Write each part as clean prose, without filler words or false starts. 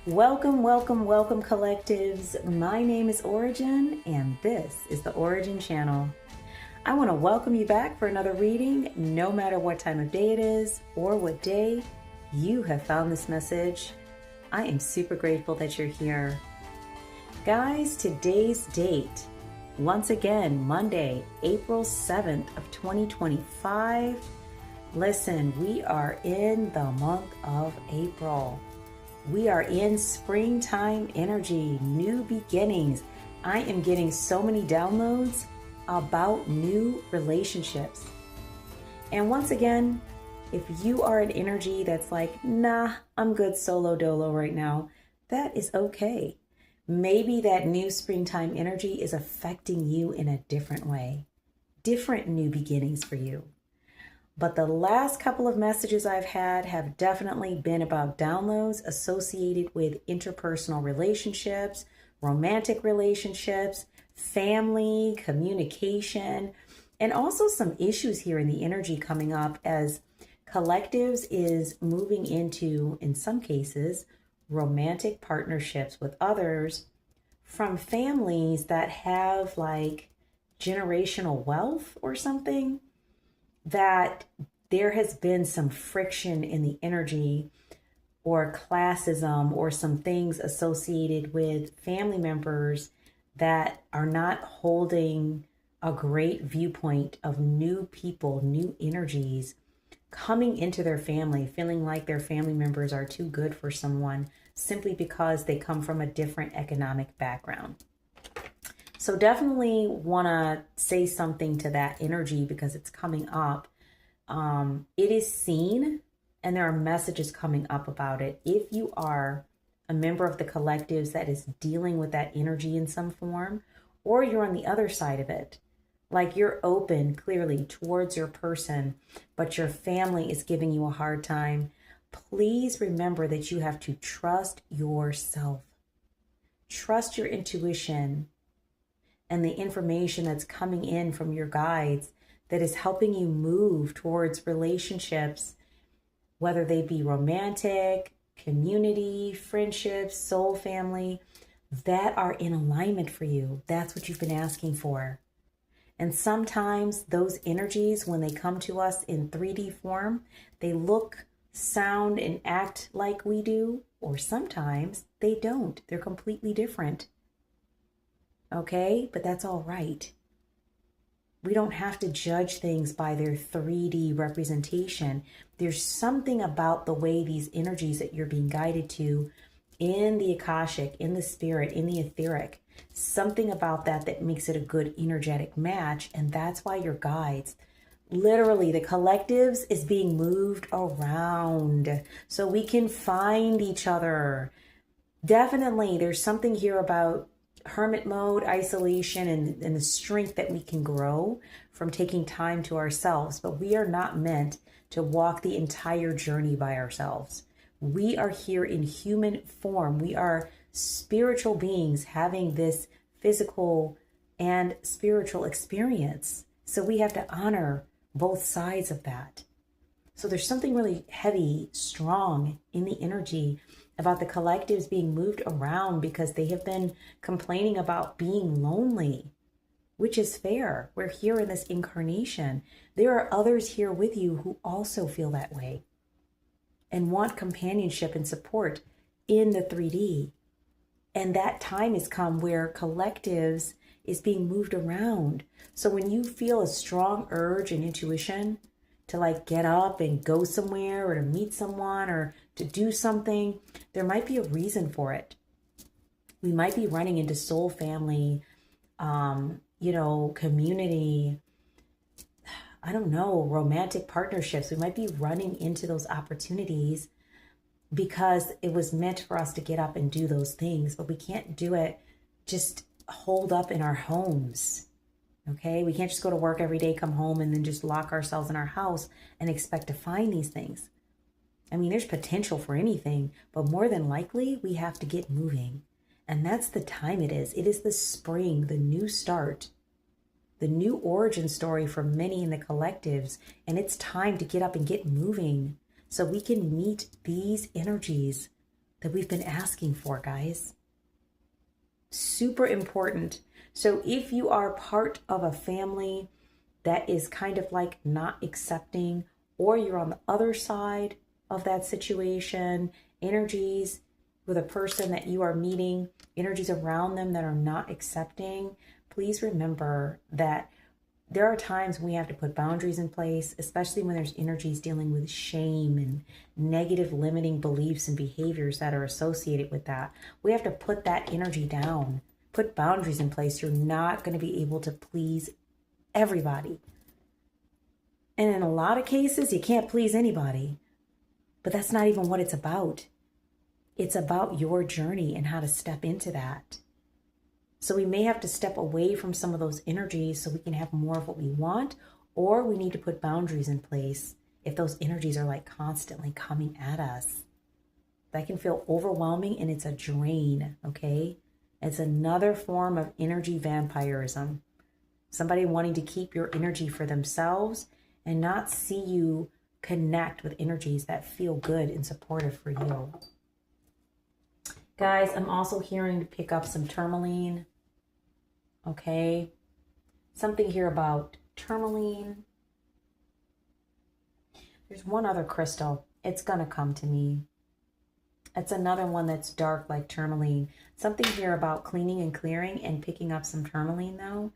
Welcome, welcome, welcome, collectives. My name is Ora-gen, and this is the Ora-gen Channel. I want to welcome you back for another reading, no matter what time of day it is or what day you have found this message. I am super grateful that you're here. Guys, today's date, once again, Monday, April 7th of 2025. Listen, we are in the month of April. We are in springtime energy, new beginnings. I am getting so many downloads about new relationships. And once again, if you are an energy that's like, nah, I'm good solo dolo right now, that is okay. Maybe that new springtime energy is affecting you in a different way, different new beginnings for you. But the last couple of messages I've had have definitely been about downloads associated with interpersonal relationships, romantic relationships, family, communication, and also some issues here in the energy coming up as collectives is moving into, in some cases, romantic partnerships with others from families that have like generational wealth or something, that there has been some friction in the energy or classism or some things associated with family members that are not holding a great viewpoint of new people, new energies coming into their family, feeling like their family members are too good for someone simply because they come from a different economic background. So definitely want to say something to that energy because it's coming up. It is seen and there are messages coming up about it. If you are a member of the collectives that is dealing with that energy in some form, or you're on the other side of it, like you're open clearly towards your person, but your family is giving you a hard time, please remember that you have to trust yourself. Trust your intuition and the information that's coming in from your guides that is helping you move towards relationships, whether they be romantic, community, friendships, soul family, that are in alignment for you. That's what you've been asking for. And sometimes those energies, when they come to us in 3D form, they look, sound, and act like we do, or sometimes they don't. They're completely different. Okay, but that's all right. We don't have to judge things by their 3D representation. There's something about the way these energies that you're being guided to in the Akashic, in the spirit, in the etheric, something about that that makes it a good energetic match. And that's why your guides, literally the collectives, is being moved around so we can find each other. Definitely, there's something here about hermit mode, isolation, and the strength that we can grow from taking time to ourselves. But we are not meant to walk the entire journey by ourselves. We are here in human form. We are spiritual beings having this physical and spiritual experience. So we have to honor both sides of that. So there's something really heavy, strong in the energy about the collectives being moved around because they have been complaining about being lonely, which is fair. We're here in this incarnation. There are others here with you who also feel that way and want companionship and support in the 3D. And that time has come where collectives is being moved around. So when you feel a strong urge and intuition to like get up and go somewhere or to meet someone or to do something, there might be a reason for it. We might be running into soul family, community, I don't know, romantic partnerships. We might be running into those opportunities because it was meant for us to get up and do those things, but we can't do it just holed up in our homes. Okay, we can't just go to work every day, come home, and then just lock ourselves in our house and expect to find these things. I mean, there's potential for anything, but more than likely, we have to get moving. And that's the time it is. It is the spring, the new start, the new origin story for many in the collectives. And it's time to get up and get moving so we can meet these energies that we've been asking for, guys. Super important. So if you are part of a family that is kind of like not accepting, or you're on the other side of that situation, energies with a person that you are meeting, energies around them that are not accepting, please remember that there are times we have to put boundaries in place, especially when there's energies dealing with shame and negative limiting beliefs and behaviors that are associated with that. We have to put that energy down, put boundaries in place. You're not going to be able to please everybody. And in a lot of cases, you can't please anybody. But that's not even what it's about. It's about your journey and how to step into that. So we may have to step away from some of those energies so we can have more of what we want, or we need to put boundaries in place if those energies are like constantly coming at us. That can feel overwhelming and it's a drain, okay? It's another form of energy vampirism. Somebody wanting to keep your energy for themselves and not see you connect with energies that feel good and supportive for you. Guys, I'm also hearing to pick up some tourmaline. Okay. Something here about tourmaline. There's one other crystal. It's going to come to me. It's another one that's dark like tourmaline. Something here about cleaning and clearing and picking up some tourmaline though,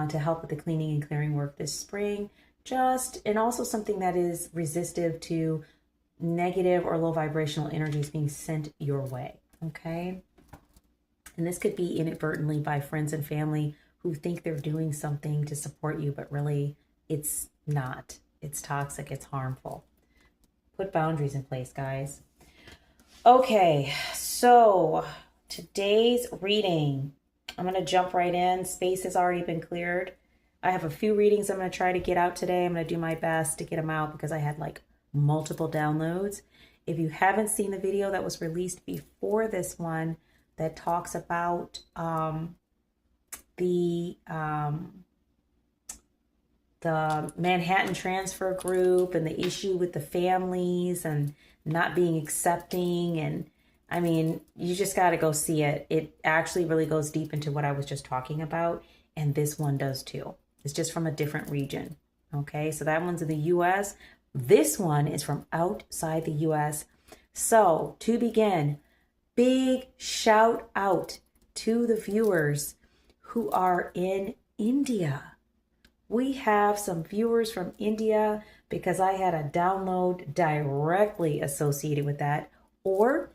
to help with the cleaning and clearing work this spring. And also something that is resistive to negative or low vibrational energies being sent your way. Okay. And this could be inadvertently by friends and family who think they're doing something to support you, but really it's not. It's toxic. It's harmful. Put boundaries in place, guys. Okay. So today's reading, I'm going to jump right in. Space has already been cleared. I have a few readings I'm going to try to get out today. I'm going to do my best to get them out because I had like multiple downloads. If you haven't seen the video that was released before this one that talks about the Manhattan Transfer Group and the issue with the families and not being accepting, and I mean, you just got to go see it. It actually really goes deep into what I was just talking about, and this one does too. It's just from a different region. Okay, so that one's in the US. This one is from outside the US. So to begin, big shout out to the viewers who are in India. We have some viewers from India because I had a download directly associated with that, or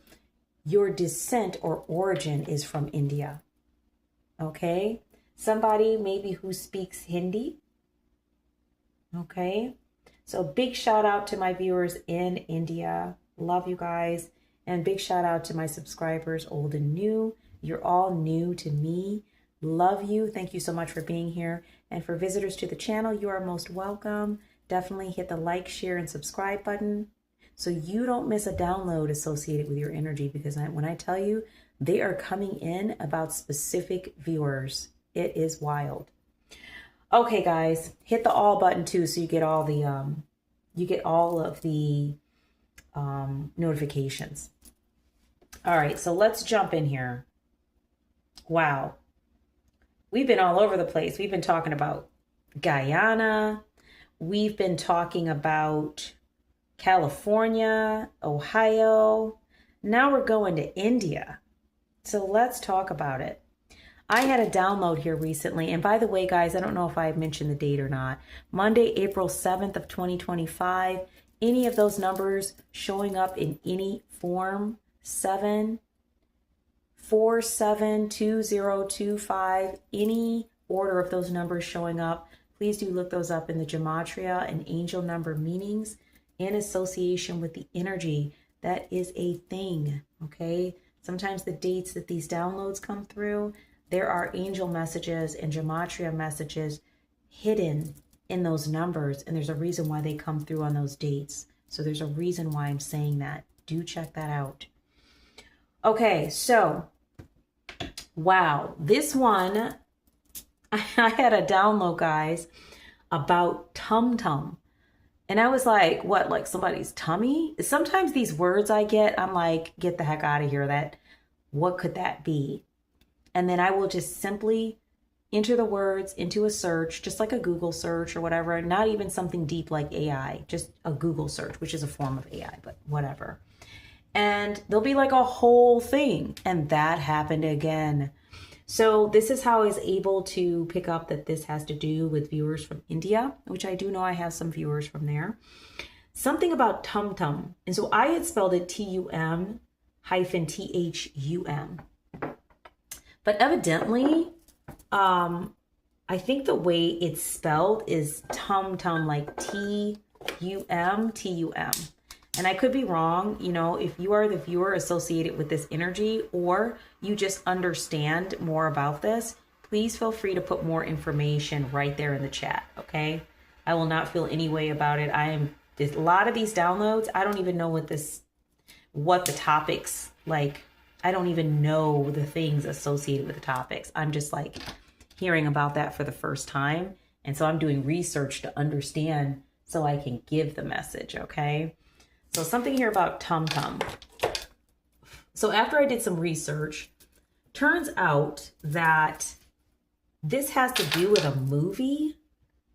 your descent or origin is from India. Okay. Somebody maybe who speaks Hindi. Okay. So big shout out to my viewers in India. Love you guys. And big shout out to my subscribers, old and new. You're all new to me. Love you. Thank you so much for being here. And for visitors to the channel, you are most welcome. Definitely hit the like, share, and subscribe button so you don't miss a download associated with your energy, because when I tell you, they are coming in about specific viewers. It is wild. Okay, guys, hit the all button too, so you get all of the notifications. All right, so let's jump in here. Wow, we've been all over the place. We've been talking about Guyana. We've been talking about California, Ohio. Now we're going to India. So let's talk about it. I had a download here recently. And by the way, guys, I don't know if I mentioned the date or not. Monday, April 7th of 2025. Any of those numbers showing up in any form, 7472025, any order of those numbers showing up, please do look those up in the gematria and angel number meanings in association with the energy. That is a thing, okay? Sometimes the dates that these downloads come through, there are angel messages and gematria messages hidden in those numbers, and there's a reason why they come through on those dates. So there's a reason why I'm saying that. Do check that out. Okay, so, wow. This one, I had a download, guys, about Tum Tum. And I was like, what, like somebody's tummy? Sometimes these words I get, I'm like, get the heck out of here. What could that be? And then I will just simply enter the words into a search, just like a Google search or whatever, not even something deep like AI, just a Google search, which is a form of AI, but whatever. And there'll be like a whole thing. And that happened again. So this is how I was able to pick up that this has to do with viewers from India, which I do know I have some viewers from there. Something about tum tum. And so I had spelled it TUM-THUM. But evidently, I think the way it's spelled is tum tum, like TUM. And I could be wrong. You know, if you are the viewer associated with this energy, or you just understand more about this, please feel free to put more information right there in the chat. Okay. I will not feel any way about it. There's a lot of these downloads. I don't even know what the topics, like, I don't even know the things associated with the topics. I'm just like hearing about that for the first time. And so I'm doing research to understand so I can give the message. Okay. So something here about tum tum. So after I did some research, turns out that this has to do with a movie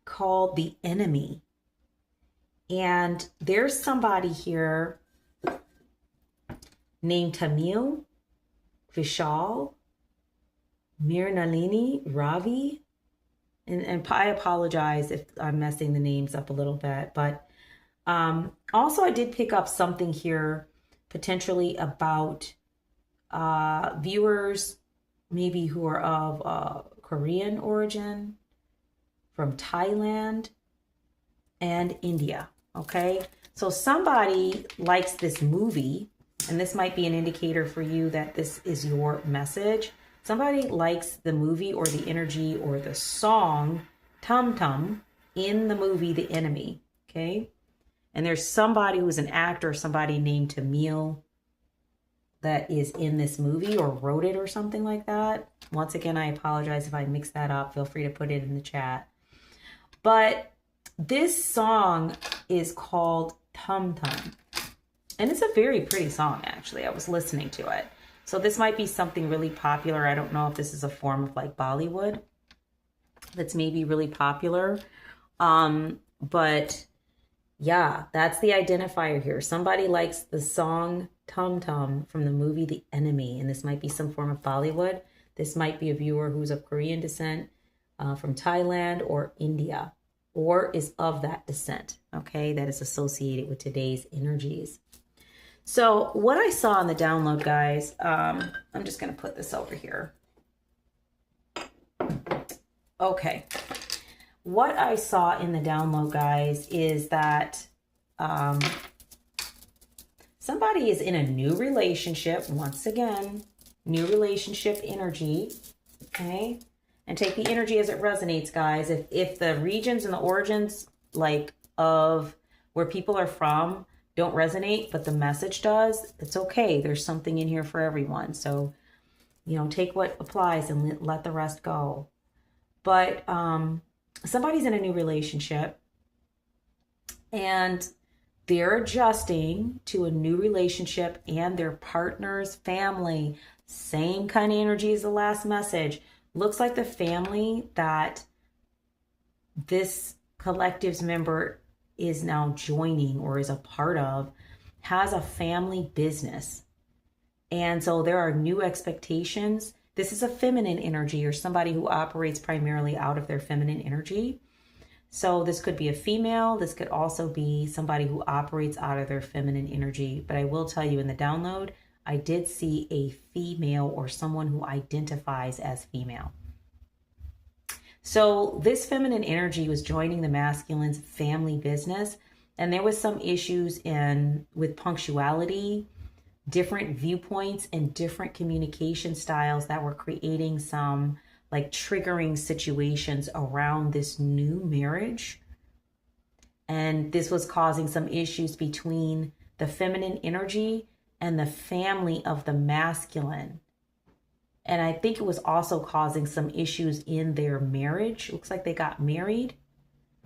called The Enemy. And there's somebody here named Tamil Vishal Mirnalini Ravi. And I apologize if I'm messing the names up a little bit, but also I did pick up something here potentially about viewers maybe who are of Korean origin, from Thailand and India. Okay, so somebody likes this movie, and this might be an indicator for you that this is your message. Somebody likes the movie or the energy or the song Tum Tum in the movie The Enemy. Okay, and there's somebody who's an actor, somebody named Tamil, that is in this movie or wrote it or something like that. Once again, I apologize if I mix that up. Feel free to put it in the chat. But this song is called Tum Tum. And it's a very pretty song, actually. I was listening to it. So this might be something really popular. I don't know if this is a form of like Bollywood that's maybe really popular. But yeah, that's the identifier here. Somebody likes the song Tum Tum from the movie The Enemy, and this might be some form of Bollywood. This might be a viewer who's of Korean descent, from Thailand or India, or is of that descent, okay, that is associated with today's energies. So what I saw in the download, guys, I'm just going to put this over here. Okay. What I saw in the download, guys, is that somebody is in a new relationship. Once again, new relationship energy. Okay. And take the energy as it resonates, guys. If the regions and the origins, like, of where people are from don't resonate, but the message does, it's okay. There's something in here for everyone. So, you know, take what applies and let the rest go. But somebody's in a new relationship and they're adjusting to a new relationship and their partner's family. Same kind of energy as the last message. Looks like the family that this collective's member is now joining or is a part of has a family business. And so there are new expectations. This is a feminine energy, or somebody who operates primarily out of their feminine energy. So this could be a female. This could also be somebody who operates out of their feminine energy. But I will tell you, in the download, I did see a female or someone who identifies as female. So this feminine energy was joining the masculine's family business. And there was some issues with punctuality, different viewpoints, and different communication styles that were creating some like triggering situations around this new marriage. And this was causing some issues between the feminine energy and the family of the masculine. And I think it was also causing some issues in their marriage. Looks like they got married,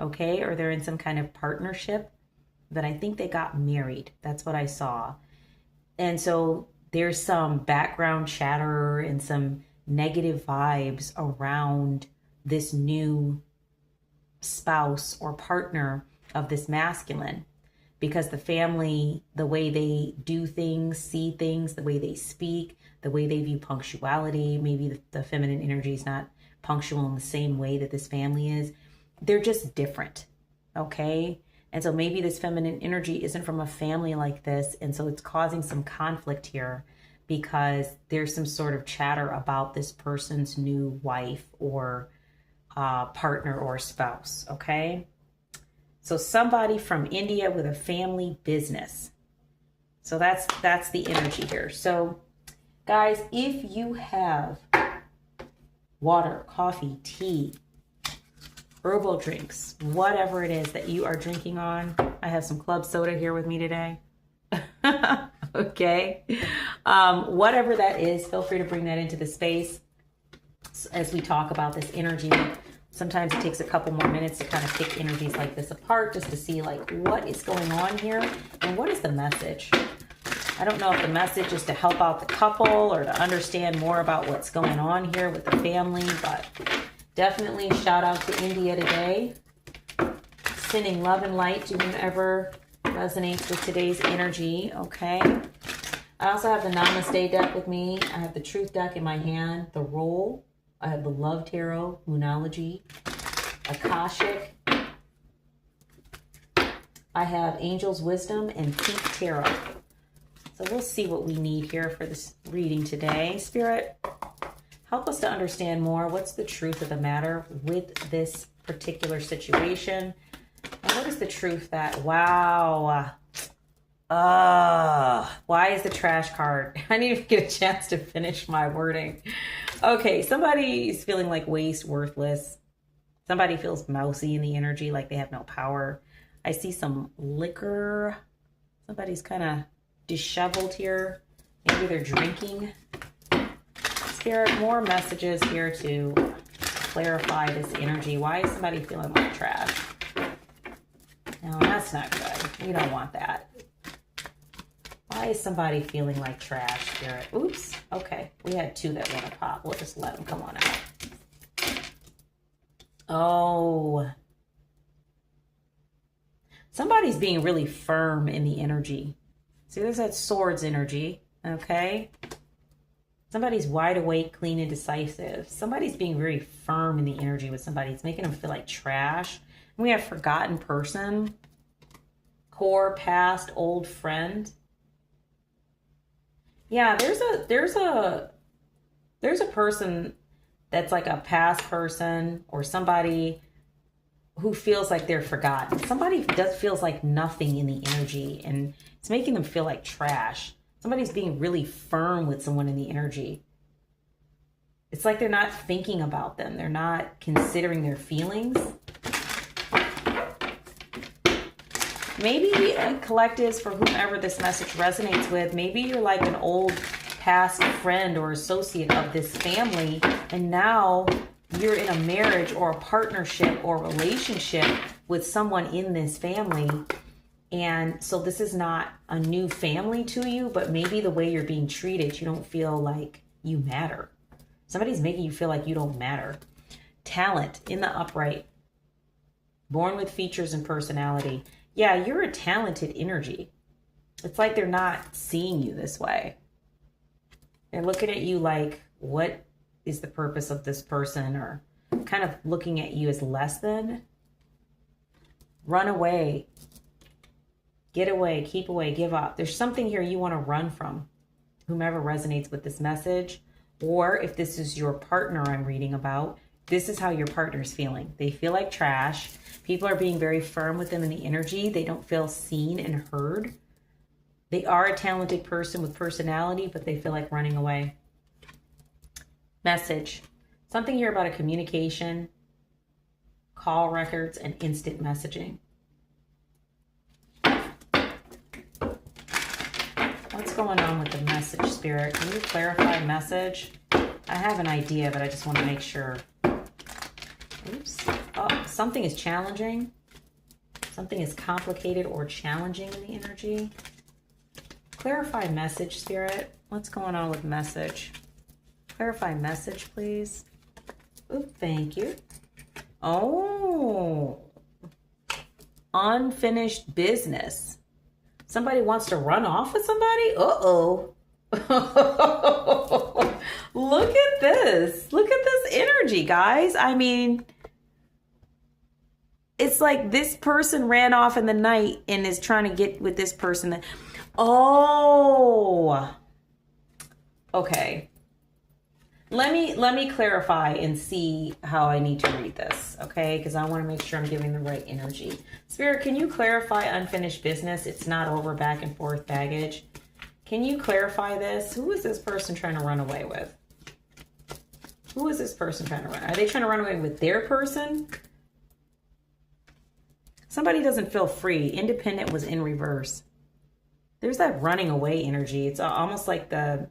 okay, or they're in some kind of partnership. but I think they got married. That's what I saw. And so there's some background chatter and some negative vibes around this new spouse or partner of this masculine, because the family, the way they do things, see things, the way they speak, the way they view punctuality, maybe the feminine energy is not punctual in the same way that this family is. They're just different, okay? And so maybe this feminine energy isn't from a family like this, and so it's causing some conflict here because there's some sort of chatter about this person's new wife or partner or spouse, okay? So somebody from India with a family business. So that's the energy here. So guys, if you have water, coffee, tea, herbal drinks, whatever it is that you are drinking on, I have some club soda here with me today. Okay. Whatever that is, feel free to bring that into the space as we talk about this energy. Sometimes it takes a couple more minutes to kind of pick energies like this apart just to see like what is going on here and what is the message. I don't know if the message is to help out the couple or to understand more about what's going on here with the family, but definitely shout out to India today. Sending love and light to whomever resonates with today's energy, okay? I also have the Namaste deck with me. I have the Truth deck in my hand, the Roll. I have the Love Tarot, Moonology, Akashic. I have Angel's Wisdom and Pink Tarot. So we'll see what we need here for this reading today. Spirit, help us to understand more. What's the truth of the matter with this particular situation? And what is the truth that, wow, why is the trash card? I didn't even get a chance to finish my wording. Okay, somebody's feeling like waste, worthless. Somebody feels mousy in the energy, like they have no power. I see some liquor. Somebody's kind of disheveled here. Maybe they're drinking. Spirit, more messages here to clarify this energy. Why is somebody feeling like trash? No, that's not good. We don't want that. Why is somebody feeling like trash, Spirit? Oops. Okay. We had two that want to pop. We'll just let them come on out. Oh. Somebody's being really firm in the energy. See, there's that swords energy. Okay. Somebody's wide awake, clean, and decisive. Somebody's being very firm in the energy with somebody. It's making them feel like trash. And we have forgotten person. Core, past, old friend. Yeah, there's a person that's like a past person or somebody who feels like they're forgotten. Somebody feels like nothing in the energy and it's making them feel like trash. Somebody's being really firm with someone in the energy. It's like they're not thinking about them. They're not considering their feelings. Maybe collectives, for whomever this message resonates with, maybe you're like an old past friend or associate of this family, and now you're in a marriage or a partnership or relationship with someone in this family. And so this is not a new family to you, but maybe the way you're being treated, you don't feel like you matter. Somebody's making you feel like you don't matter. Talent in the upright. Born with features and personality. Yeah, you're a talented energy. It's like they're not seeing you this way. They're looking at you like, what is the purpose of this person? Or kind of looking at you as less than. Run away. Get away, keep away, give up. There's something here you want to run from. Whomever resonates with this message. Or if this is your partner I'm reading about, this is how your partner's feeling. They feel like trash. People are being very firm with them in the energy. They don't feel seen and heard. They are a talented person with personality, but they feel like running away. Message. Something here about a communication, call records, and instant messaging. What's going on with the message, Spirit? Can you clarify message? I have an idea, but I just want to make sure. Oops. Oh, something is challenging. Something is complicated or challenging in the energy. Clarify message, Spirit. What's going on with message? Clarify message, please. Oh, thank you. Oh, unfinished business. Somebody wants to run off with somebody? Uh-oh. Look at this. Look at this energy, guys. I mean, it's like this person ran off in the night and is trying to get with this person. Oh, okay. Let me clarify and see how I need to read this, okay? Because I want to make sure I'm giving the right energy. Spirit, can you clarify unfinished business? It's not over, back and forth baggage. Can you clarify this? Who is this person trying to run away with? Who is this person trying to run? Are they trying to run away with their person? Somebody doesn't feel free. Independent was in reverse. There's that running away energy. It's almost like the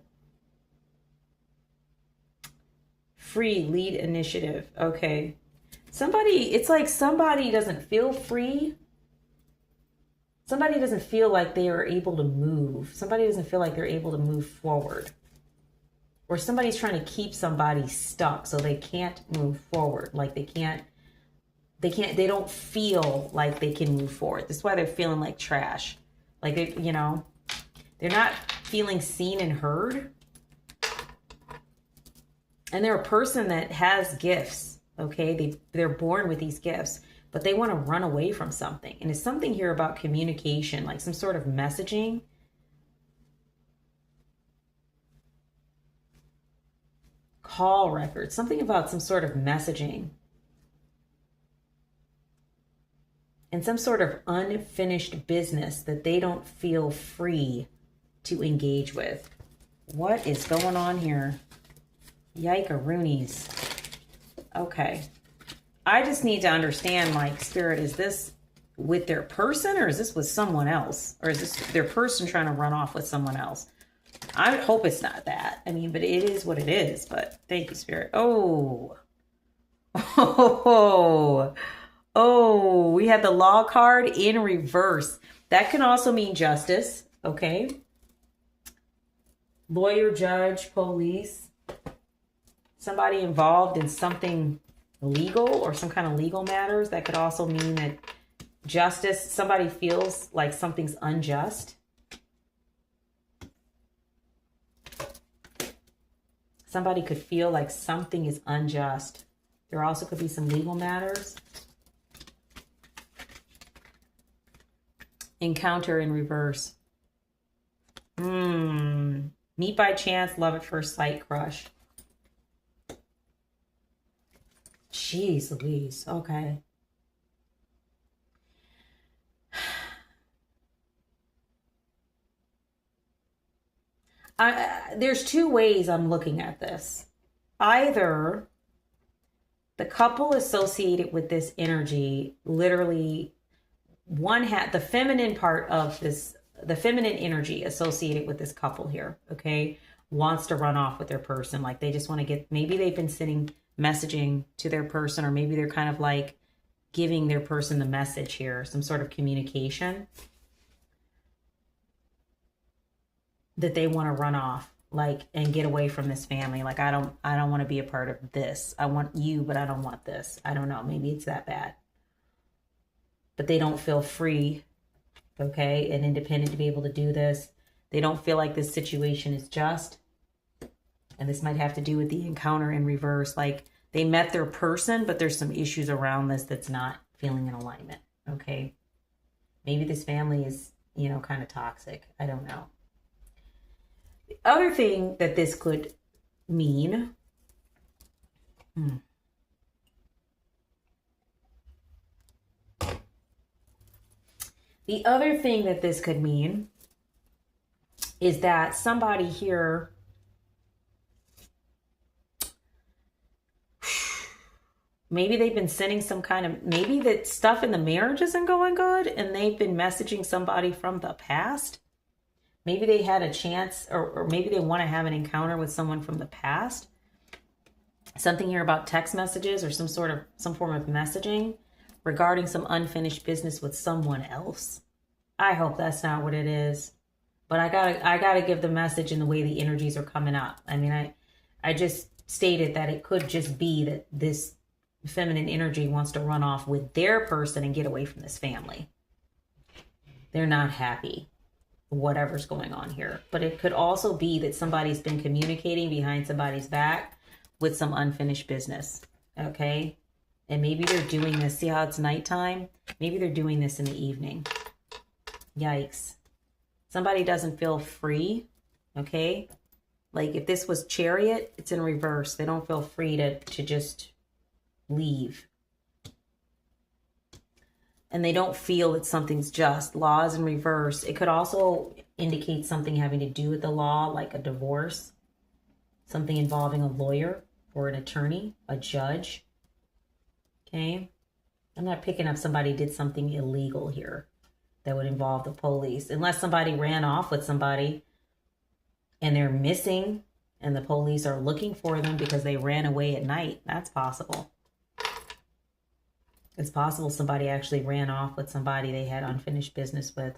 free lead initiative. Okay. Somebody, it's like somebody doesn't feel free. Somebody doesn't feel like they are able to move. Somebody doesn't feel like they're able to move forward. Or somebody's trying to keep somebody stuck so they can't move forward. Like they don't feel like they can move forward. That's why they're feeling like trash. Like they're not feeling seen and heard. And they're a person that has gifts, okay? They're born with these gifts, but they want to run away from something. And it's something here about communication, like some sort of messaging. Call records, something about some sort of messaging. And some sort of unfinished business that they don't feel free to engage with. What is going on here? Yike-a-roonies. Okay. I just need to understand, like, Spirit, is this with their person or is this with someone else? Or is this their person trying to run off with someone else? I hope it's not that. I mean, but it is what it is. But thank you, Spirit. Oh. Oh, we had the Law card in reverse. That can also mean justice, okay? Lawyer, judge, police. Somebody involved in something legal or some kind of legal matters. That could also mean that justice, somebody feels like something's unjust. Somebody could feel like something is unjust. There also could be some legal matters. Encounter in reverse. Meet by chance, love at first sight, crush. Jeez Louise. Okay. There's two ways I'm looking at this. Either the couple associated with this energy, literally one had the feminine part of this, the feminine energy associated with this couple here, okay, wants to run off with their person. Like they just want to get, maybe they've been sending messaging to their person, or maybe they're kind of like giving their person the message here, some sort of communication that they want to run off, like, and get away from this family. Like, I don't want to be a part of this. I want you, but I don't want this. I don't know. Maybe it's that bad. But they don't feel free, okay, and independent to be able to do this. They don't feel like this situation is just. And this might have to do with the encounter in reverse. Like, they met their person, but there's some issues around this that's not feeling in alignment, okay? Maybe this family is, you know, kind of toxic. I don't know. The other thing that this could mean, the other thing that this could mean is that somebody here maybe they've been sending some kind of, maybe that stuff in the marriage isn't going good and they've been messaging somebody from the past. Maybe they had a chance, or maybe they want to have an encounter with someone from the past. Something here about text messages or some form of messaging. regarding some unfinished business with someone else. I hope that's not what it is. But I gotta give the message in the way the energies are coming up. I mean, I just stated that it could just be that this feminine energy wants to run off with their person and get away from this family. They're not happy, whatever's going on here. But it could also be that somebody's been communicating behind somebody's back with some unfinished business, okay? And maybe they're doing this. See how it's nighttime? Maybe they're doing this in the evening. Yikes. Somebody doesn't feel free, okay? Like if this was Chariot, it's in reverse. They don't feel free to just leave. And they don't feel that something's just. Law is in reverse. It could also indicate something having to do with the law, like a divorce, something involving a lawyer or an attorney, a judge. Okay? I'm not picking up somebody did something illegal here that would involve the police. Unless somebody ran off with somebody and they're missing and the police are looking for them because they ran away at night. That's possible. It's possible somebody actually ran off with somebody they had unfinished business with.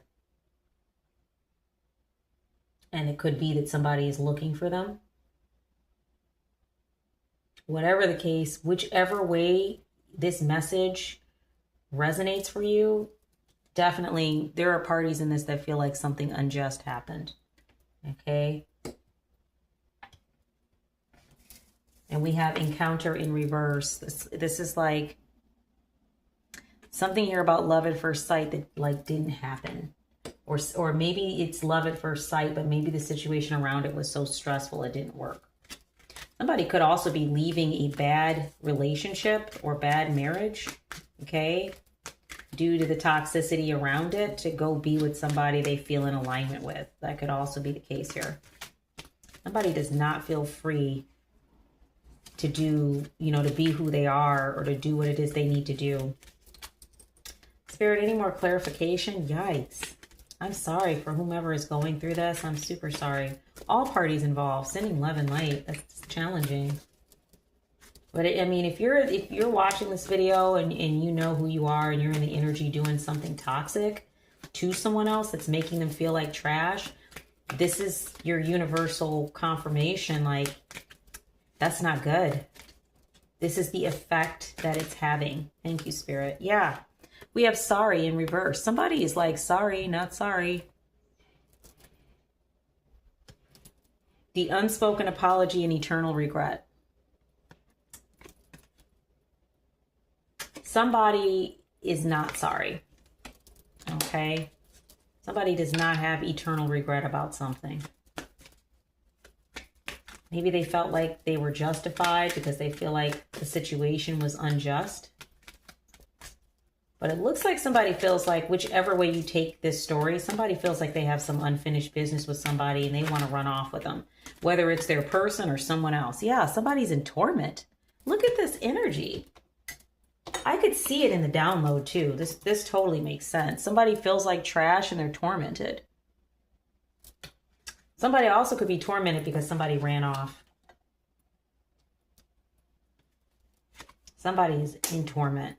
And it could be that somebody is looking for them. Whatever the case, whichever way this message resonates for you, definitely there are parties in this that feel like something unjust happened. Okay? And we have encounter in reverse. This is like something here about love at first sight that like didn't happen. Or maybe it's love at first sight, but maybe the situation around it was so stressful it didn't work. Somebody could also be leaving a bad relationship or bad marriage, okay, due to the toxicity around it to go be with somebody they feel in alignment with. That could also be the case here. Somebody does not feel free to do, to be who they are or to do what it is they need to do. Spirit, any more clarification? Yikes. I'm sorry for whomever is going through this. I'm super sorry. All parties involved. Sending love and light. That's challenging. But I mean, if you're watching this video and you know who you are and you're in the energy doing something toxic to someone else that's making them feel like trash, this is your universal confirmation. Like, that's not good. This is the effect that it's having. Thank you, Spirit. Yeah. We have sorry in reverse. Somebody is like, sorry, not sorry. The unspoken apology and eternal regret. Somebody is not sorry. Okay? Somebody does not have eternal regret about something. Maybe they felt like they were justified because they feel like the situation was unjust. But it looks like somebody feels like, whichever way you take this story, somebody feels like they have some unfinished business with somebody and they want to run off with them. Whether it's their person or someone else. Yeah, somebody's in torment. Look at this energy. I could see it in the download too. This totally makes sense. Somebody feels like trash and they're tormented. Somebody also could be tormented because somebody ran off. Somebody's in torment.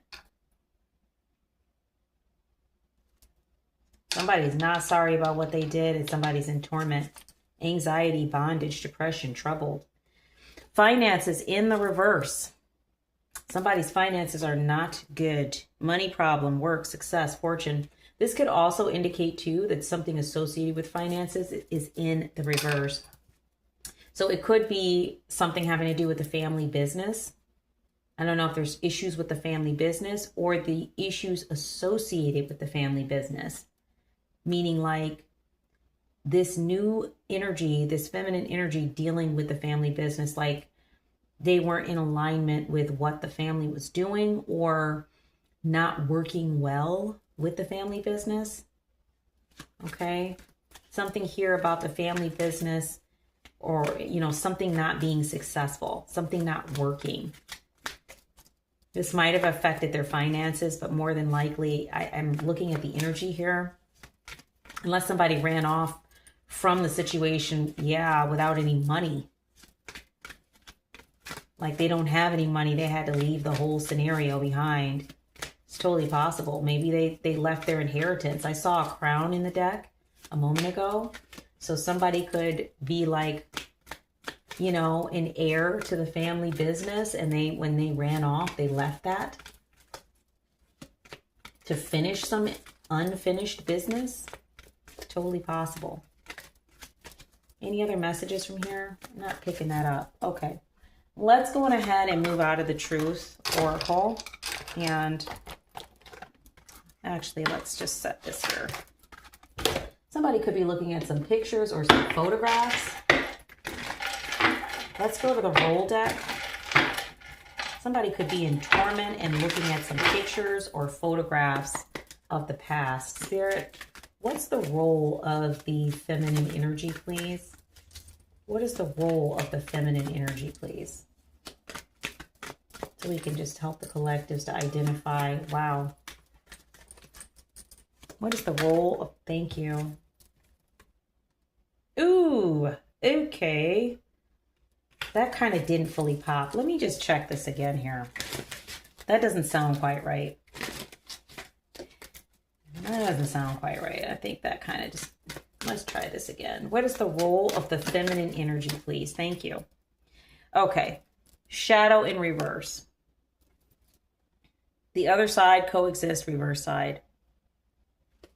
Somebody's not sorry about what they did and somebody's in torment. Anxiety, bondage, depression, trouble. Finances in the reverse. Somebody's finances are not good. Money problem, work, success, fortune. This could also indicate too that something associated with finances is in the reverse. So it could be something having to do with the family business. I don't know if there's issues with the family business or the issues associated with the family business. Meaning like this new energy, this feminine energy dealing with the family business, like they weren't in alignment with what the family was doing or not working well with the family business. Okay. Something here about the family business or, something not being successful, something not working. This might have affected their finances, but more than likely, I'm looking at the energy here. Unless somebody ran off from the situation, without any money. Like they don't have any money. They had to leave the whole scenario behind. It's totally possible. Maybe they left their inheritance. I saw a crown in the deck a moment ago. So somebody could be like, you know, an heir to the family business, and when they ran off, they left that to finish some unfinished business. Totally possible. Any other messages from here? I'm not picking that up. Okay. Let's go on ahead and move out of the Truth Oracle. And actually, let's just set this here. Somebody could be looking at some pictures or some photographs. Let's go to the roll deck. Somebody could be in torment and looking at some pictures or photographs of the past. Spirit, what's the role of the feminine energy, please? What is the role of the feminine energy, please? So we can just help the collectives to identify, wow. What is the role of, thank you. Ooh, okay. That kind of didn't fully pop. Let me just check this again here. That doesn't sound quite right. That doesn't sound quite right. I think that kind of just, let's try this again. What is the role of the feminine energy, please? Thank you. Okay. Shadow in reverse. The other side coexists, reverse side. It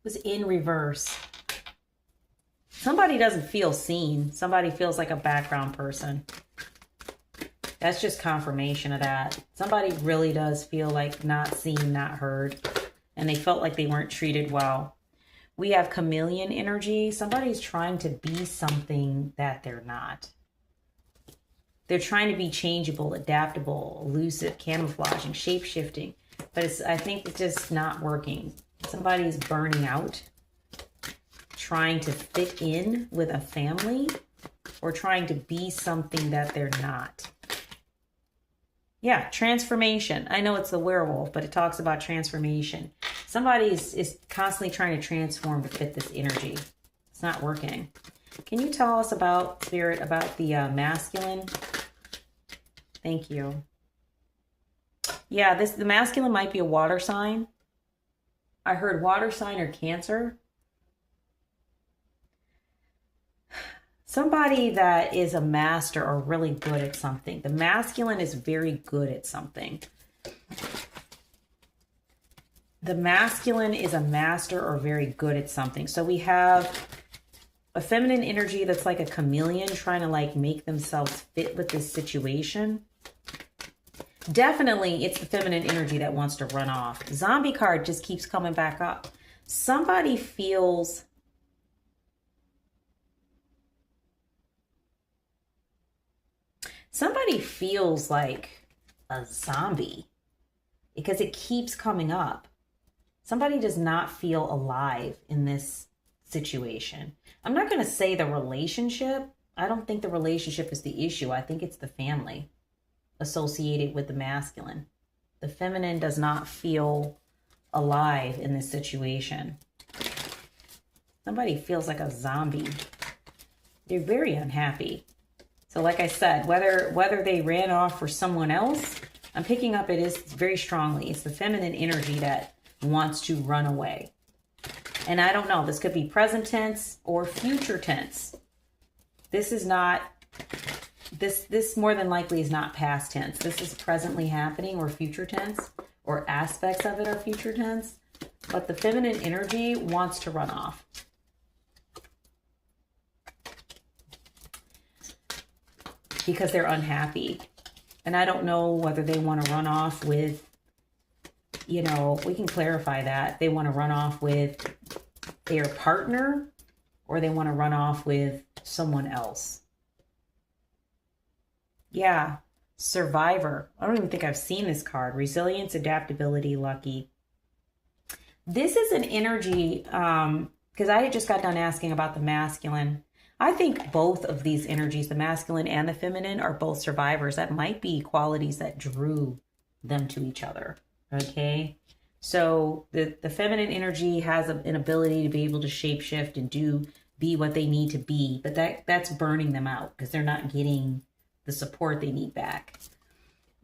was in reverse. Somebody doesn't feel seen. Somebody feels like a background person. That's just confirmation of that. Somebody really does feel like not seen, not heard. And they felt like they weren't treated well. We have chameleon energy. Somebody's trying to be something that they're not. They're trying to be changeable, adaptable, elusive, camouflaging, shape-shifting. But I think it's just not working. Somebody's burning out, trying to fit in with a family, or trying to be something that they're not. Yeah, transformation. I know it's the werewolf, but it talks about transformation. Somebody is constantly trying to transform to fit this energy. It's not working. Can you tell us about, Spirit, about the masculine? Thank you. Yeah, the masculine might be a water sign. I heard water sign or Cancer. Somebody that is a master or really good at something. The masculine is very good at something. The masculine is a master or very good at something. So we have a feminine energy that's like a chameleon trying to like make themselves fit with this situation. Definitely it's the feminine energy that wants to run off. Zombie card just keeps coming back up. Somebody feels like a zombie because it keeps coming up. Somebody does not feel alive in this situation. I'm not going to say the relationship. I don't think the relationship is the issue. I think it's the family associated with the masculine. The feminine does not feel alive in this situation. Somebody feels like a zombie. They're very unhappy. So like I said, whether they ran off for someone else, I'm picking up it is very strongly. It's the feminine energy that wants to run away. And I don't know, this could be present tense or future tense. This is not, this more than likely is not past tense. This is presently happening or future tense, or aspects of it are future tense. But the feminine energy wants to run off. Because they're unhappy. And I don't know whether they want to run off with, you know, we can clarify that. They want to run off with their partner or they want to run off with someone else. Yeah, survivor. I don't even think I've seen this card. Resilience, adaptability, lucky. This is an energy, because I just got done asking about the masculine. I think both of these energies, the masculine and the feminine, are both survivors. That might be qualities that drew them to each other. Okay. So the feminine energy has an ability to be able to shapeshift and be what they need to be, but that's burning them out because they're not getting the support they need back.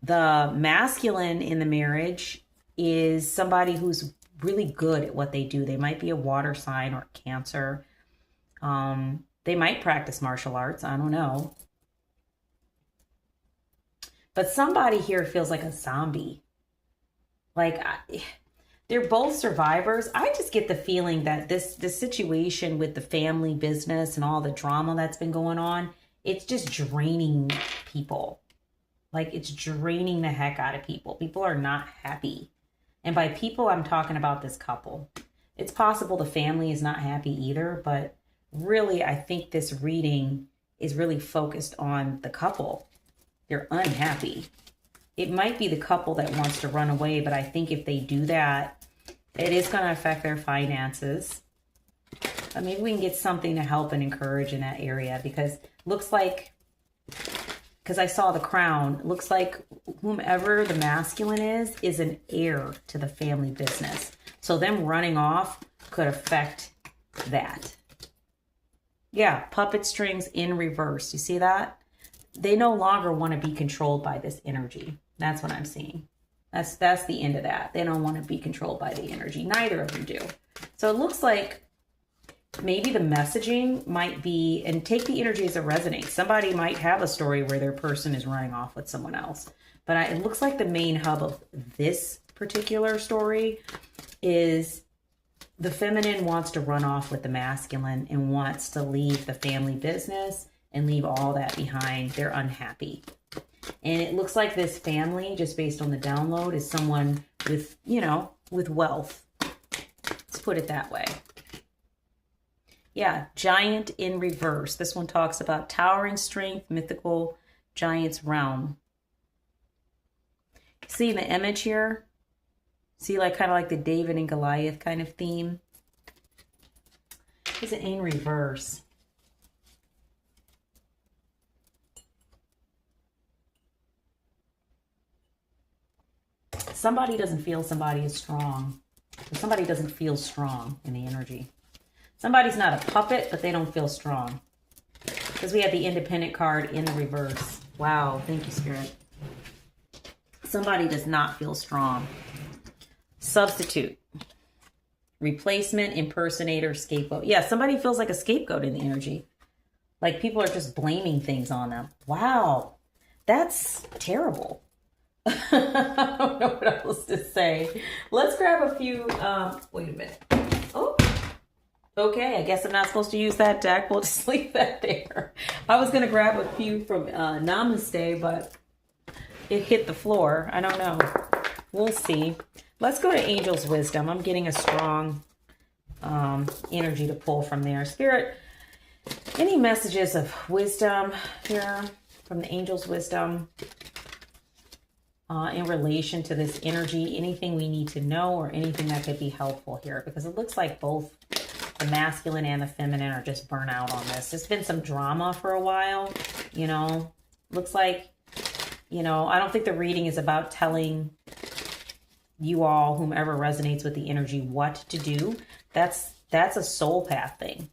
The masculine in the marriage is somebody who's really good at what they do. They might be a water sign or Cancer. They might practice martial arts. I don't know. But somebody here feels like a zombie. Like, they're both survivors. I just get the feeling that this situation with the family business and all the drama that's been going on, it's just draining people. Like, it's draining the heck out of people. People are not happy. And by people, I'm talking about this couple. It's possible the family is not happy either, but really, I think this reading is really focused on the couple. They're unhappy. It might be the couple that wants to run away, but I think if they do that, it is going to affect their finances. But maybe we can get something to help and encourage in that area, because looks like, because I saw the crown, looks like whomever the masculine is an heir to the family business. So them running off could affect that. Yeah, puppet strings in reverse. You see that? They no longer want to be controlled by this energy. That's what I'm seeing. That's the end of that. They don't want to be controlled by the energy. Neither of them do. So it looks like maybe the messaging might be, and take the energy as it resonates. Somebody might have a story where their person is running off with someone else. But it looks like the main hub of this particular story is the feminine wants to run off with the masculine and wants to leave the family business and leave all that behind. They're unhappy. And it looks like this family, just based on the download, is someone with, you know, with wealth. Let's put it that way. Yeah, giant in reverse. This one talks about towering strength, mythical giant's realm. See the image here? See, like kind of like the David and Goliath kind of theme. Is it in reverse? Somebody doesn't feel somebody is strong. Somebody doesn't feel strong in the energy. Somebody's not a puppet, but they don't feel strong. Because we have the Independent card in the reverse. Wow, thank you, Spirit. Somebody does not feel strong. Substitute. Replacement, impersonator, scapegoat. Yeah, somebody feels like a scapegoat in the energy. Like people are just blaming things on them. Wow, that's terrible. I don't know what else to say. Let's grab a few. Wait a minute. Oh, okay. I guess I'm not supposed to use that deck. We'll just leave that there. I was going to grab a few from Namaste, but it hit the floor. I don't know. We'll see. Let's go to Angel's Wisdom. I'm getting a strong energy to pull from there. Spirit, any messages of wisdom here from the Angel's Wisdom? In relation to this energy, anything we need to know or anything that could be helpful here, because it looks like both the masculine and the feminine are just burnt out on this. There's been some drama for a while, you know, looks like, you know, I don't think the reading is about telling you all, whomever resonates with the energy, what to do. That's a soul path thing.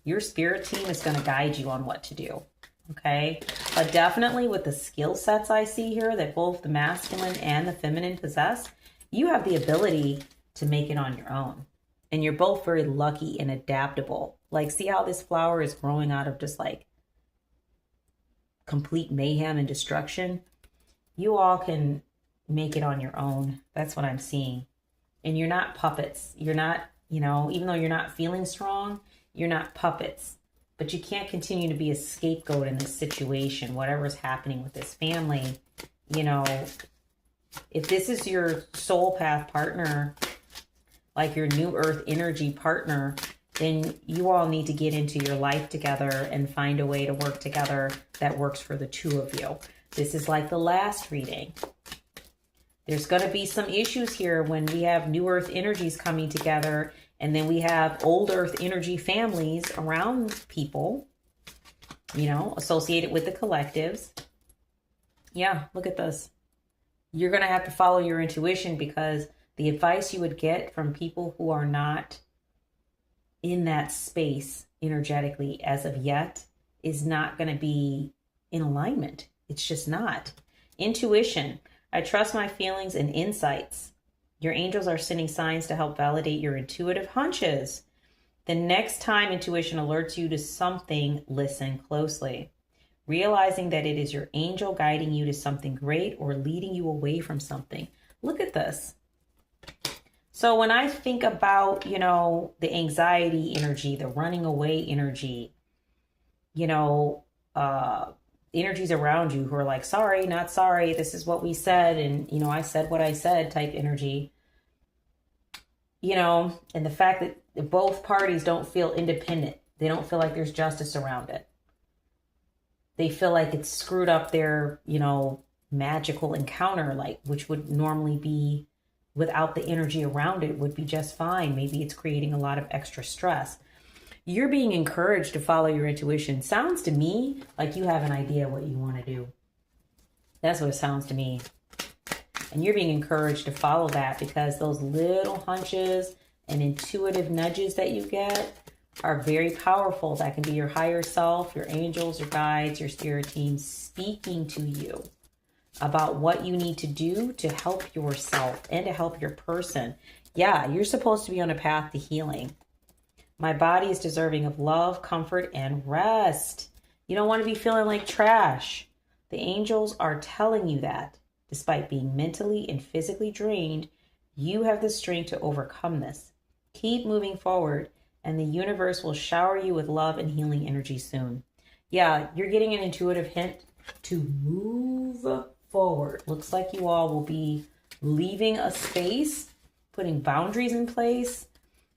Your spirit team is going to guide you on what to do. Okay, but definitely with the skill sets I see here that both the masculine and the feminine possess, you have the ability to make it on your own. And you're both very lucky and adaptable. Like, see how this flower is growing out of just like complete mayhem and destruction? You all can make it on your own. That's what I'm seeing. And you're not puppets. You're not, you know, even though you're not feeling strong, you're not puppets. But you can't continue to be a scapegoat in this situation, whatever's happening with this family. You know, if this is your soul path partner, like your new earth energy partner, then you all need to get into your life together and find a way to work together that works for the two of you. This is like the last reading. There's going to be some issues here when we have new earth energies coming together. And then we have old earth energy families around people, you know, associated with the collectives. Yeah, look at this. You're going to have to follow your intuition, because the advice you would get from people who are not in that space energetically as of yet is not going to be in alignment. It's just not. Intuition. I trust my feelings and insights. Your angels are sending signs to help validate your intuitive hunches. The next time intuition alerts you to something, listen closely, realizing that it is your angel guiding you to something great or leading you away from something. Look at this. So when I think about, the anxiety energy, the running away energy, energies around you who are like, sorry, not sorry, this is what we said, and, I said what I said type energy, and the fact that both parties don't feel independent. They don't feel like there's justice around it. They feel like it's screwed up their, magical encounter, which would normally be without the energy around it would be just fine. Maybe it's creating a lot of extra stress. You're being encouraged to follow your intuition. Sounds to me like you have an idea what you want to do. That's what it sounds to me. And you're being encouraged to follow that because those little hunches and intuitive nudges that you get are very powerful. That can be your higher self, your angels, your guides, your spirit team speaking to you about what you need to do to help yourself and to help your person. Yeah, you're supposed to be on a path to healing. My body is deserving of love, comfort, and rest. You don't want to be feeling like trash. The angels are telling you that. Despite being mentally and physically drained, you have the strength to overcome this. Keep moving forward, and the universe will shower you with love and healing energy soon. Yeah, you're getting an intuitive hint to move forward. Looks like you all will be leaving a space, putting boundaries in place,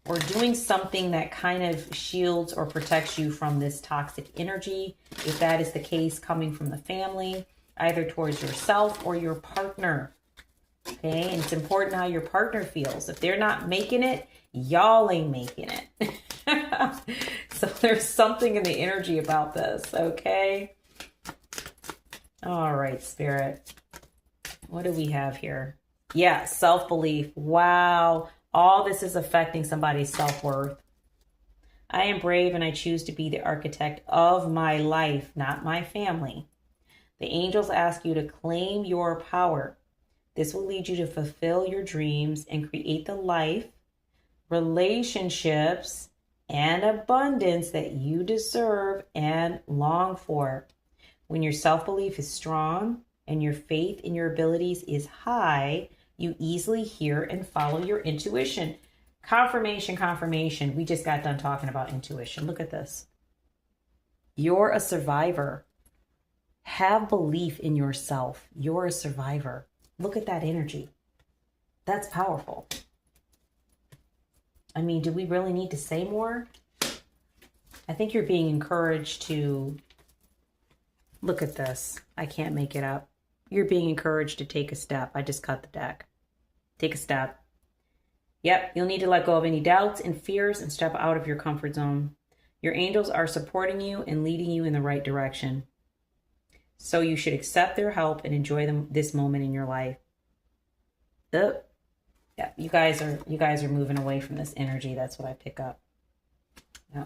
or doing something that kind of shields or protects you from this toxic energy. If that is the case, coming from the family, either towards yourself or your partner. Okay, and it's important how your partner feels. If they're not making it, y'all ain't making it. So there's something in the energy about this, okay? All right, Spirit. What do we have here? Yeah, self-belief. Wow. All this is affecting somebody's self-worth. I am brave and I choose to be the architect of my life, not my family. The angels ask you to claim your power. This will lead you to fulfill your dreams and create the life, relationships, and abundance that you deserve and long for. When your self-belief is strong and your faith in your abilities is high, you easily hear and follow your intuition. Confirmation. We just got done talking about intuition. Look at this. You're a survivor. Have belief in yourself. You're a survivor. Look at that energy. That's powerful. I mean, do we really need to say more? I think you're being encouraged to look at this. I can't make it up. You're being encouraged to take a step. I just cut the deck. Take a step. Yep, you'll need to let go of any doubts and fears and step out of your comfort zone. Your angels are supporting you and leading you in the right direction. So you should accept their help and enjoy this moment in your life. Yeah, you guys are moving away from this energy. That's what I pick up. Yeah.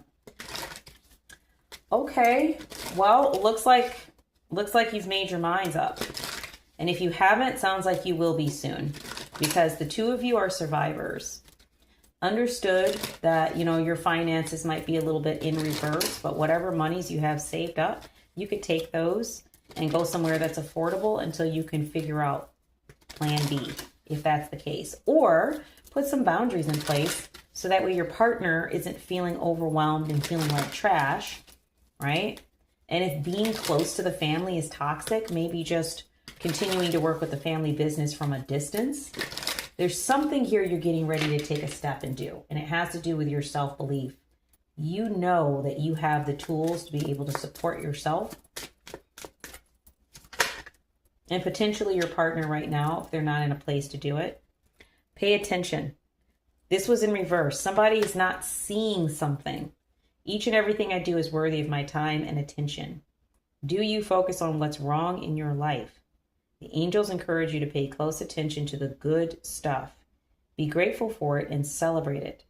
Okay. Well, looks like you've made your minds up. And if you haven't, sounds like you will be soon, because the two of you are survivors. Understood that, your finances might be a little bit in reverse, but whatever monies you have saved up, you could take those and go somewhere that's affordable until you can figure out plan B, if that's the case. Or put some boundaries in place so that way your partner isn't feeling overwhelmed and feeling like trash, right? And if being close to the family is toxic, maybe just continuing to work with the family business from a distance. There's something here you're getting ready to take a step and do, and it has to do with your self-belief. You know that you have the tools to be able to support yourself and potentially your partner right now if they're not in a place to do it. Pay attention. This was in reverse. Somebody is not seeing something. Each and everything I do is worthy of my time and attention. Do you focus on what's wrong in your life? The angels encourage you to pay close attention to the good stuff. Be grateful for it and celebrate it.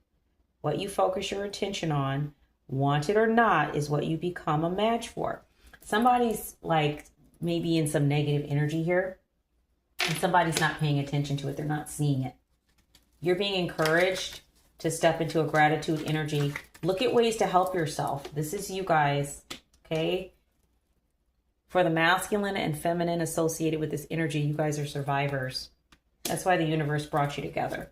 What you focus your attention on, want it or not, is what you become a match for. Somebody's like maybe in some negative energy here, and somebody's not paying attention to it. They're not seeing it. You're being encouraged to step into a gratitude energy. Look at ways to help yourself. This is you guys, okay? For the masculine and feminine associated with this energy, you guys are survivors. That's why the universe brought you together.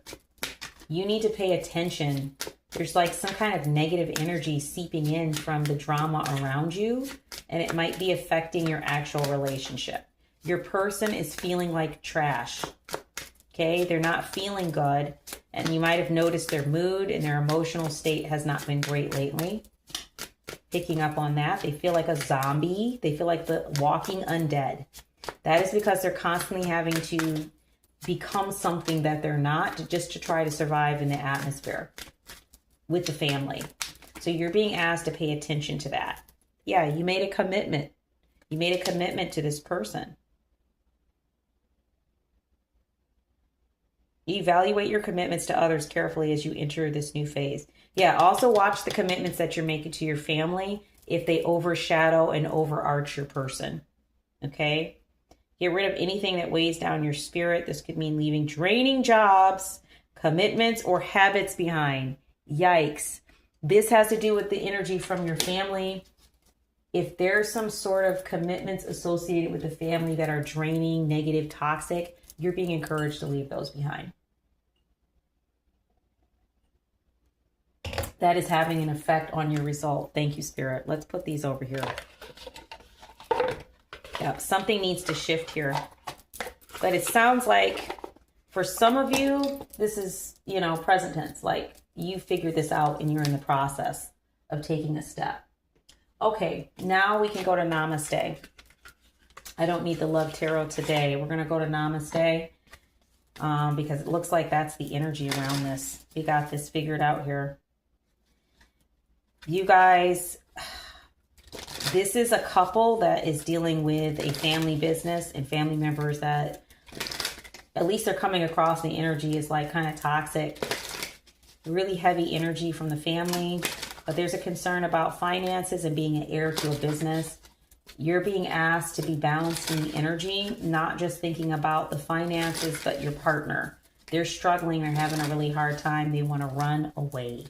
You need to pay attention. There's like some kind of negative energy seeping in from the drama around you, and it might be affecting your actual relationship. Your person is feeling like trash. Okay, they're not feeling good, and you might have noticed their mood and their emotional state has not been great lately. Picking up on that, they feel like a zombie. They feel like the walking undead. That is because they're constantly having to become something that they're not, just to try to survive in the atmosphere with the family. So you're being asked to pay attention to that. Yeah, you made a commitment. You made a commitment to this person. Evaluate your commitments to others carefully as you enter this new phase. Yeah, also watch the commitments that you're making to your family if they overshadow and overarch your person. Okay? Get rid of anything that weighs down your spirit. This could mean leaving draining jobs, commitments, or habits behind. Yikes. This has to do with the energy from your family. If there's some sort of commitments associated with the family that are draining, negative, toxic, you're being encouraged to leave those behind. That is having an effect on your result. Thank you, Spirit. Let's put these over here. Yep, something needs to shift here. But it sounds like for some of you, this is, present tense. Like you figured this out and you're in the process of taking a step. Okay, now we can go to Namaste. I don't need the Love Tarot today. We're going to go to Namaste because it looks like that's the energy around this. We got this figured out here. You guys, this is a couple that is dealing with a family business and family members that at least they're coming across the energy is like kind of toxic, really heavy energy from the family. But there's a concern about finances and being an heir to a business. You're being asked to be balanced in the energy, not just thinking about the finances, but your partner. They're struggling. They're having a really hard time. They want to run away.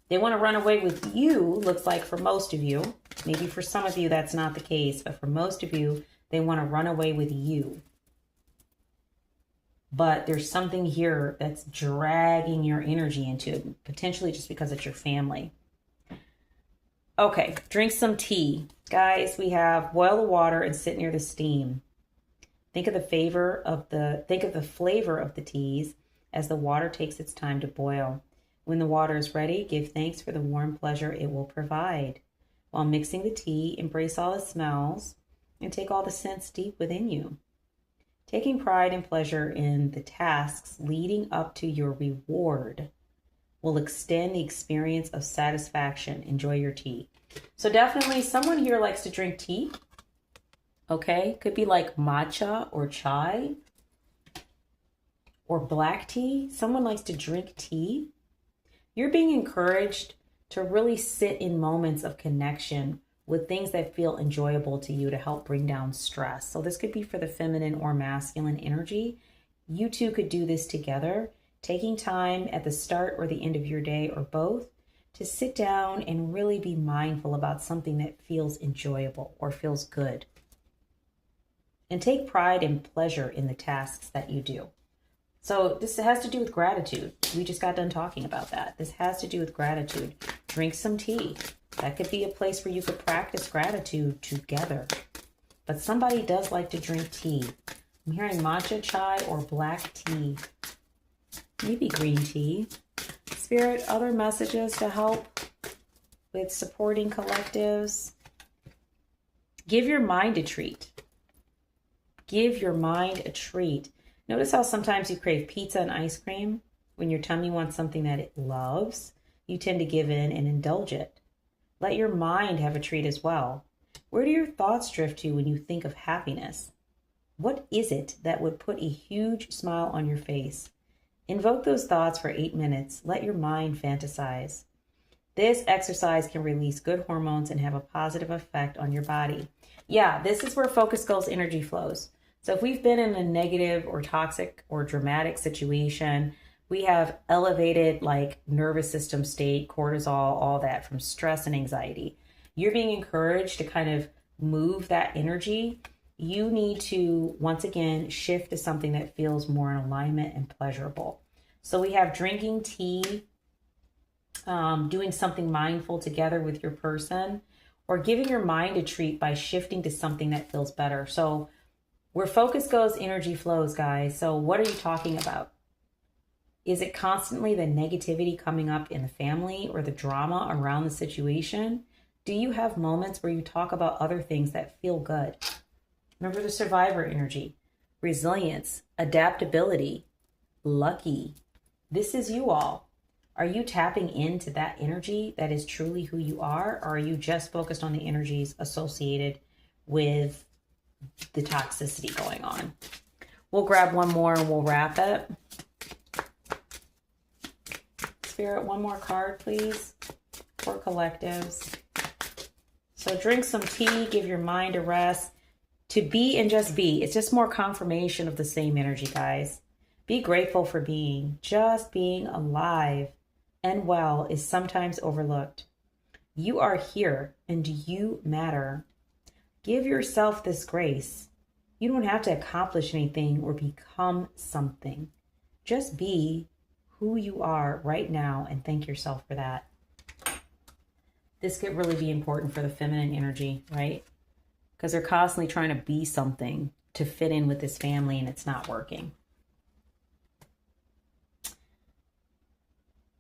They want to run away with you, looks like for most of you. Maybe for some of you that's not the case, but for most of you, they want to run away with you. But there's something here that's dragging your energy into it, potentially just because it's your family. Okay, drink some tea. Guys, we have boil the water and sit near the steam. Think of the flavor of the teas as the water takes its time to boil. When the water is ready, give thanks for the warm pleasure it will provide. While mixing the tea, embrace all the smells and take all the scents deep within you. Taking pride and pleasure in the tasks leading up to your reward will extend the experience of satisfaction. Enjoy your tea. So definitely someone here likes to drink tea. Okay, could be like matcha or chai or black tea. Someone likes to drink tea. You're being encouraged to really sit in moments of connection with things that feel enjoyable to you to help bring down stress. So this could be for the feminine or masculine energy. You two could do this together, taking time at the start or the end of your day or both to sit down and really be mindful about something that feels enjoyable or feels good. And take pride and pleasure in the tasks that you do. So this has to do with gratitude. We just got done talking about that. This has to do with gratitude. Drink some tea. That could be a place where you could practice gratitude together. But somebody does like to drink tea. I'm hearing matcha chai or black tea. Maybe green tea. Spirit, other messages to help with supporting collectives. Give your mind a treat. Give your mind a treat. Notice how sometimes you crave pizza and ice cream. When your tummy wants something that it loves, you tend to give in and indulge it. Let your mind have a treat as well. Where do your thoughts drift to when you think of happiness? What is it that would put a huge smile on your face? Invoke those thoughts for 8 minutes. Let your mind fantasize. This exercise can release good hormones and have a positive effect on your body. Yeah, this is where focus goes, energy flows. So if we've been in a negative or toxic or dramatic situation, We have elevated like nervous system state, cortisol, all that from stress and anxiety. You're being encouraged to kind of move that energy. You need to, once again, shift to something that feels more in alignment and pleasurable. So we have drinking tea, doing something mindful together with your person, or giving your mind a treat by shifting to something that feels better. So where focus goes, energy flows, guys. So what are you talking about? Is it constantly the negativity coming up in the family or the drama around the situation? Do you have moments where you talk about other things that feel good? Remember the survivor energy, resilience, adaptability, lucky. This is you all. Are you tapping into that energy that is truly who you are? Or are you just focused on the energies associated with the toxicity going on? We'll grab one more and we'll wrap it. Spirit, one more card, please, for collectives. So drink some tea, give your mind a rest. To be and just be. It's just more confirmation of the same energy, guys. Be grateful for being. Just being alive and well is sometimes overlooked. You are here and you matter. Give yourself this grace. You don't have to accomplish anything or become something. Just be who you are right now and thank yourself for that. This could really be important for the feminine energy, right? Because they're constantly trying to be something to fit in with this family and it's not working.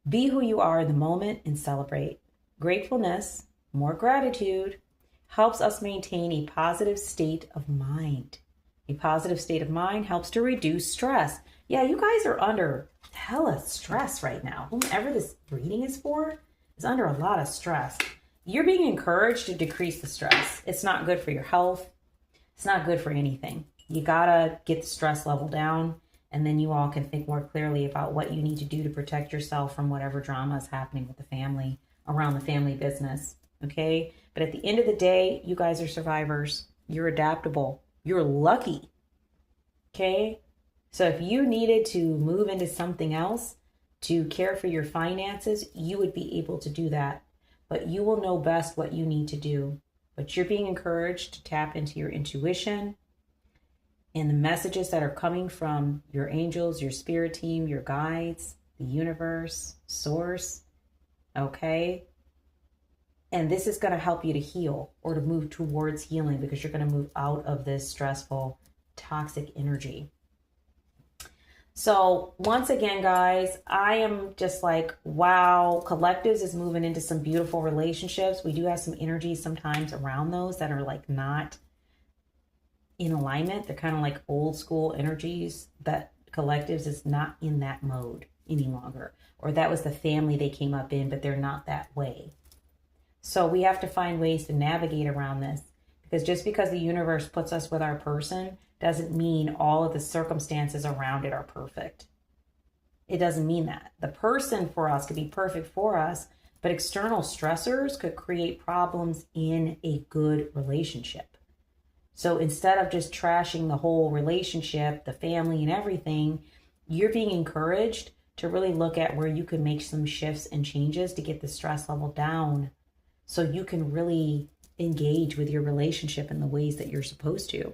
Be who you are in the moment and celebrate. Gratefulness, more gratitude, helps us maintain a positive state of mind. A positive state of mind helps to reduce stress. Yeah, you guys are under hella stress right now. Whomever this reading is for is under a lot of stress. You're being encouraged to decrease the stress. It's not good for your health. It's not good for anything. You gotta get the stress level down, and then you all can think more clearly about what you need to do to protect yourself from whatever drama is happening with the family, around the family business, okay? But at the end of the day, you guys are survivors. You're adaptable. You're lucky, okay? So if you needed to move into something else to care for your finances, you would be able to do that. But you will know best what you need to do. But you're being encouraged to tap into your intuition and the messages that are coming from your angels, your spirit team, your guides, the universe, source, okay? And this is going to help you to heal or to move towards healing because you're going to move out of this stressful, toxic energy. So once again, guys, I am just like, wow, collectives is moving into some beautiful relationships. We do have some energy sometimes around those that are like not in alignment. They're kind of like old school energies that collectives is not in that mode any longer. Or that was the family they came up in, but they're not that way. So we have to find ways to navigate around this because just because the universe puts us with our person doesn't mean all of the circumstances around it are perfect. It doesn't mean that. The person for us could be perfect for us, but external stressors could create problems in a good relationship. So instead of just trashing the whole relationship, the family and everything, you're being encouraged to really look at where you can make some shifts and changes to get the stress level down so you can really engage with your relationship in the ways that you're supposed to,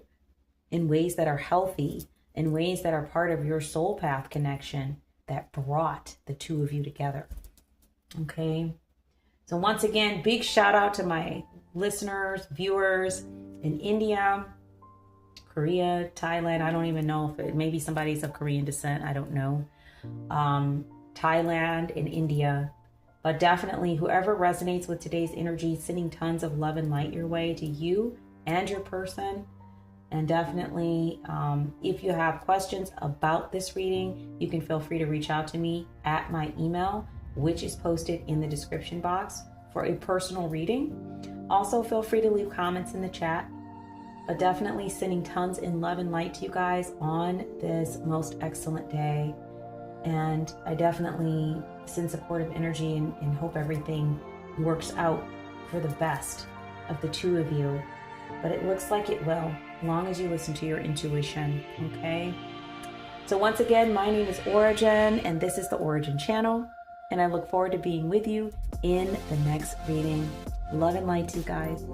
in ways that are healthy, in ways that are part of your soul path connection that brought the two of you together. Okay. So once again, big shout out to my listeners, viewers in India, Korea, Thailand. I don't even know if maybe somebody's of Korean descent. I don't know. Thailand and India. But definitely whoever resonates with today's energy, sending tons of love and light your way to you and your person. And definitely, if you have questions about this reading, you can feel free to reach out to me at my email, which is posted in the description box for a personal reading. Also, feel free to leave comments in the chat, but definitely sending tons in love and light to you guys on this most excellent day. And I definitely send supportive energy and hope everything works out for the best of the two of you. But it looks like it will, as long as you listen to your intuition, okay? So once again, my name is Ora-gen, and this is the Ora-gen Channel, and I look forward to being with you in the next reading. Love and light to you guys.